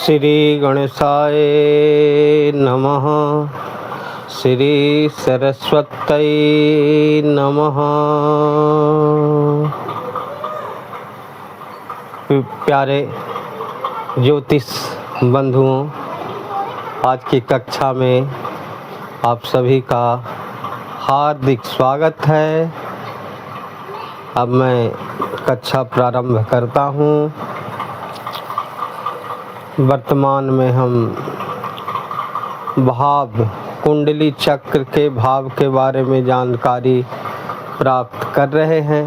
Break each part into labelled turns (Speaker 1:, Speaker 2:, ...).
Speaker 1: श्री गणेशाय नमः। श्री सरस्वत्यै नमः। प्यारे ज्योतिष बंधुओं, आज की कक्षा में आप सभी का हार्दिक स्वागत है। अब मैं कक्षा प्रारंभ करता हूँ। वर्तमान में हम भाव कुंडली चक्र के भाव के बारे में जानकारी प्राप्त कर रहे हैं।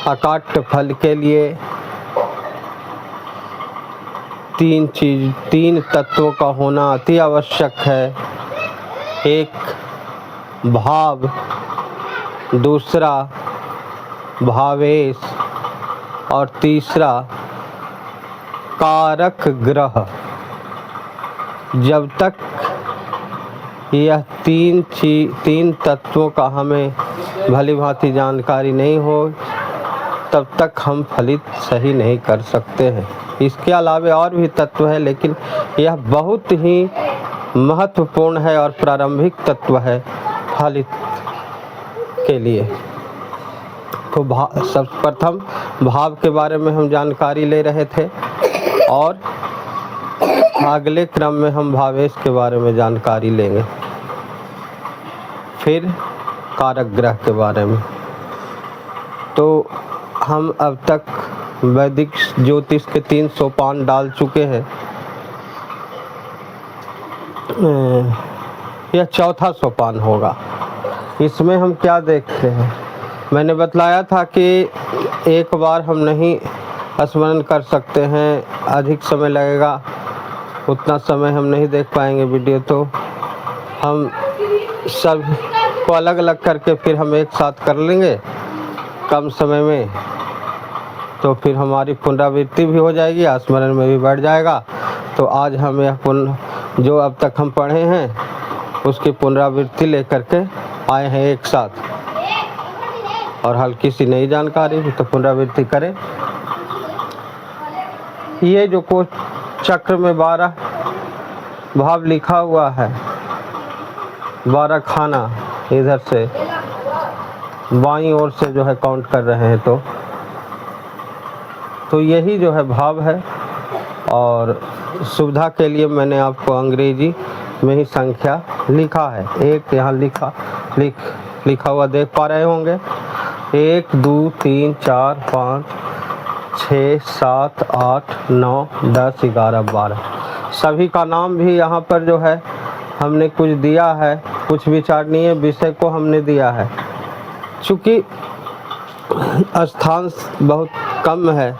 Speaker 1: अकाट्य फल के लिए तीन तत्वों का होना अति आवश्यक है। एक भाव, दूसरा भावेश और तीसरा कारक ग्रह। जब तक यह तीन तत्वों का हमें भली भांति जानकारी नहीं हो, तब तक हम फलित सही नहीं कर सकते हैं। इसके अलावा और भी तत्व है, लेकिन यह बहुत ही महत्वपूर्ण है और प्रारंभिक तत्व है फलित के लिए। तो सर्वप्रथम भाव के बारे में हम जानकारी ले रहे थे और अगले क्रम में हम भावेश के बारे में जानकारी लेंगे, फिर कारक ग्रह के बारे में। तो हम अब तक वैदिक ज्योतिष के 3 सोपान डाल चुके हैं। यह चौथा सोपान होगा। इसमें हम क्या देखते हैं? मैंने बतलाया था कि एक बार हम नहीं स्मरण कर सकते हैं, अधिक समय लगेगा, उतना समय हम नहीं देख पाएंगे वीडियो। तो हम सब को अलग अलग करके फिर हम एक साथ कर लेंगे कम समय में, तो फिर हमारी पुनरावृत्ति भी हो जाएगी, स्मरण में भी बढ़ जाएगा। तो आज हम यह जो अब तक हम पढ़े हैं उसकी पुनरावृत्ति लेकर के आए हैं एक साथ, और हल्की सी नई जानकारी भी तो पुनरावृत्ति करें। ये जो कोश चक्र में 12 भाव लिखा हुआ है, 12 खाना इधर से बाईं ओर से जो है काउंट कर रहे हैं, तो यही जो है भाव है। और सुविधा के लिए मैंने आपको अंग्रेजी में ही संख्या लिखा है। एक यहाँ लिखा हुआ देख पा रहे होंगे। 1 2 3 4 5 6 7 8 9 10 11 12। सभी का नाम भी यहाँ पर जो है हमने कुछ दिया है, कुछ विचारणीय विषय को हमने दिया है। चूँकि स्थान बहुत कम है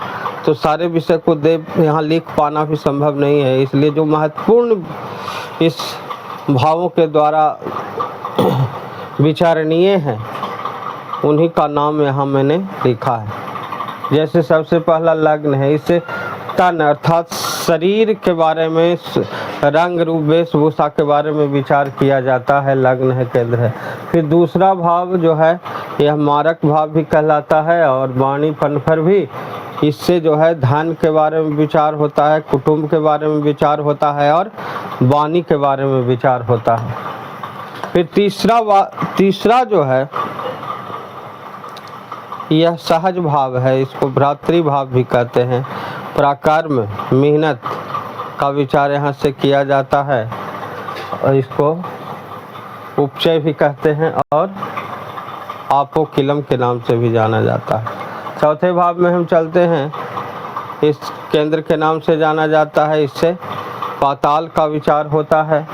Speaker 1: तो सारे विषय को यहाँ लिख पाना भी संभव नहीं है, इसलिए जो महत्वपूर्ण इस भावों के द्वारा विचारणीय हैं उन्हीं का नाम यहाँ मैंने लिखा है। जैसे सबसे पहला लग्न है, इससे तन अर्थात शरीर के बारे में, रंग रूप वेशभूषा के बारे में विचार किया जाता है, लग्न है, केंद्र है। फिर दूसरा भाव जो है यह मारक भाव भी कहलाता है, और वाणी पनफर भी। इससे जो है धन के बारे में विचार होता है, कुटुंब के बारे में विचार होता है, और वाणी के बारे में विचार होता है। फिर तीसरा जो है यह सहज भाव है, इसको भ्रातृ भाव भी कहते हैं। पराक्रम, मेहनत का विचार यहाँ से किया जाता है, और इसको उपचय भी कहते हैं, और आपोकिलम के नाम से भी जाना जाता है। चौथे भाव में हम चलते हैं, इस केंद्र के नाम से जाना जाता है। इससे पाताल का विचार होता है,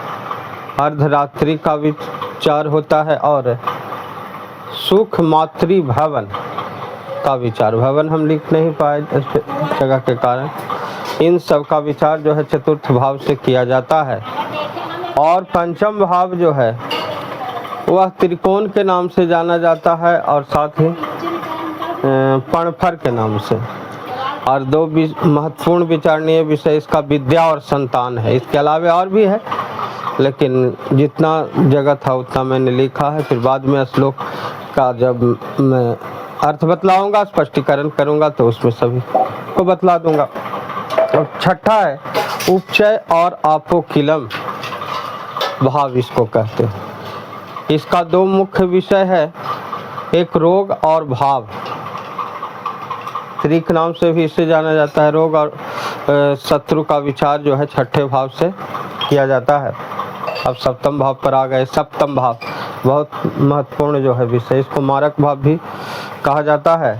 Speaker 1: अर्धरात्रि का विचार होता है, और सुख मातृ भवन का विचार। भवन हम लिख नहीं पाए जगह के कारण। इन सब का विचार जो है चतुर्थ भाव से किया जाता है। और पंचम भाव जो है वह त्रिकोण के नाम से जाना जाता है, और साथ ही पणफर के नाम से। और 2 महत्वपूर्ण विचारणीय विषय इसका विद्या और संतान है। इसके अलावा और भी है, लेकिन जितना जगह था उतना मैंने लिखा है। फिर बाद में श्लोक का जब मैं अर्थ बतलाऊंगा, स्पष्टीकरण करूंगा, तो उसमें सभी को बतला दूंगा। और छठा है उपचय और आपोकिलम भाव, इसको कहते हैं। इसका दो मुख्य विषय है, एक रोग और भाव। त्रिक नाम से भी इसे जाना जाता है। रोग और शत्रु का विचार जो है छठे भाव से किया जाता है। अब सप्तम भाव पर आ गए। सप्तम भाव बहुत महत्वपूर्ण जो है विषय, इसको मारक भाव भी कहा जाता है,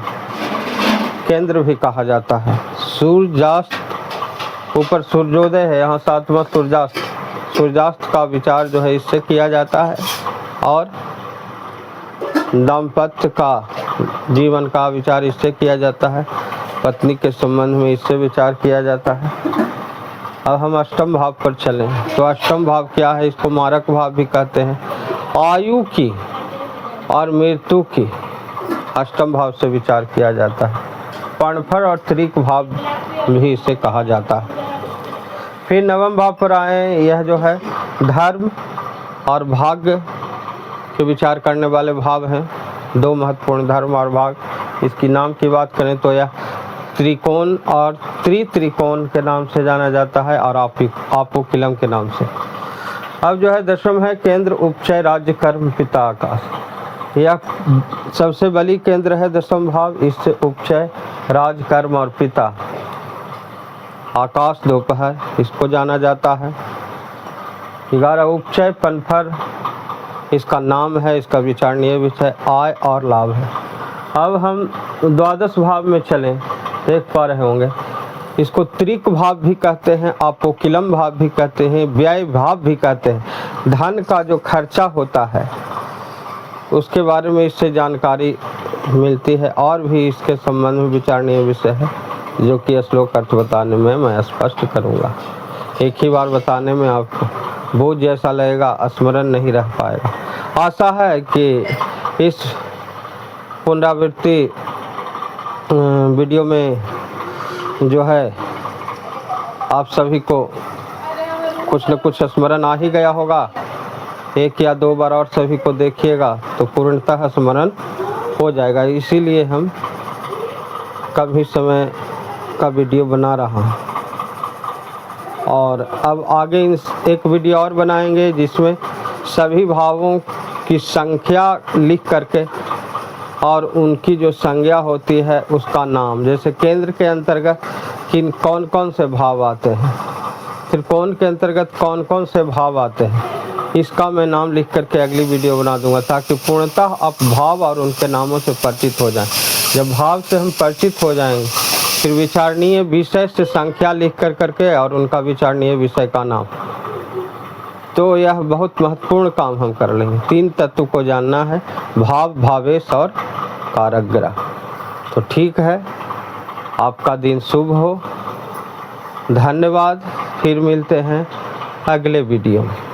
Speaker 1: केंद्र भी कहा जाता है। सूर्यास्त, ऊपर सूर्योदय है, यहाँ सातवां सूर्यास्त। सूर्यास्त का विचार जो है इससे किया जाता है। और दाम्पत्य का, जीवन का विचार इससे किया जाता है। पत्नी के संबंध में इससे विचार किया जाता है। अब हम अष्टम भाव पर चलें तो अष्टम भाव क्या है? इसको मारक भाव भी कहते हैं। आयु की और मृत्यु की अष्टम भाव से विचार किया जाता है। पर्णफल और त्रिक भाव भी इसे कहा जाता है। फिर नवम भाव पर आए, यह जो है धर्म और भाग्य के विचार करने वाले भाव हैं। दो महत्वपूर्ण, धर्म और भाग्य। इसकी नाम की बात करें तो यह त्रिकोण और त्रिकोण के नाम से जाना जाता है और आपोकिलम के नाम से। अब जो है दशम है केंद्र उपचय राज्य कर्म पिता आकाश। यह सबसे बली केंद्र है दशम भाव। इससे उपचय राज कर्म और पिता आकाश दोपहर इसको जाना जाता है। 11 उपचय पनफर इसका नाम है, इसका विचारणीय विषय आय और लाभ है। अब हम द्वादश भाव में चलें, देख पा रहे होंगे, इसको त्रिक भाव भी कहते हैं, आपोकिलम भाव भी कहते हैं, व्यय भाव भी कहते हैं। धन का जो खर्चा होता है उसके बारे में इससे जानकारी मिलती है और भी इसके संबंध में विचारणीय विषय है, जो कि श्लोक अर्थ बताने में मैं स्पष्ट करूँगा। एक ही बार बताने में आपको बोझ जैसा लगेगा, स्मरण नहीं रह पाएगा। आशा है कि इस पुनरावृत्ति वीडियो में जो है आप सभी को कुछ न कुछ स्मरण आ ही गया होगा। एक या दो बार और सभी को देखिएगा तो पूर्णतः स्मरण हो जाएगा। इसीलिए हम कभी समय का वीडियो बना रहा हूँ। और अब आगे एक वीडियो और बनाएंगे जिसमें सभी भावों की संख्या लिख करके और उनकी जो संज्ञा होती है उसका नाम, जैसे केंद्र के अंतर्गत कौन कौन से भाव आते हैं, त्रिकोण के अंतर्गत कौन कौन से भाव आते हैं, इसका मैं नाम लिख करके अगली वीडियो बना दूंगा, ताकि पूर्णतः आप भाव और उनके नामों से परिचित हो जाएं। जब भाव से हम परिचित हो जाएंगे फिर विचारणीय विषय से संख्या लिख करके और उनका विचारणीय विषय का नाम, तो यह बहुत महत्वपूर्ण काम हम कर लेंगे। 3 तत्व को जानना है, भाव, भावेश और कारक ग्रह। तो ठीक है, आपका दिन शुभ हो। धन्यवाद। फिर मिलते हैं अगले वीडियो में।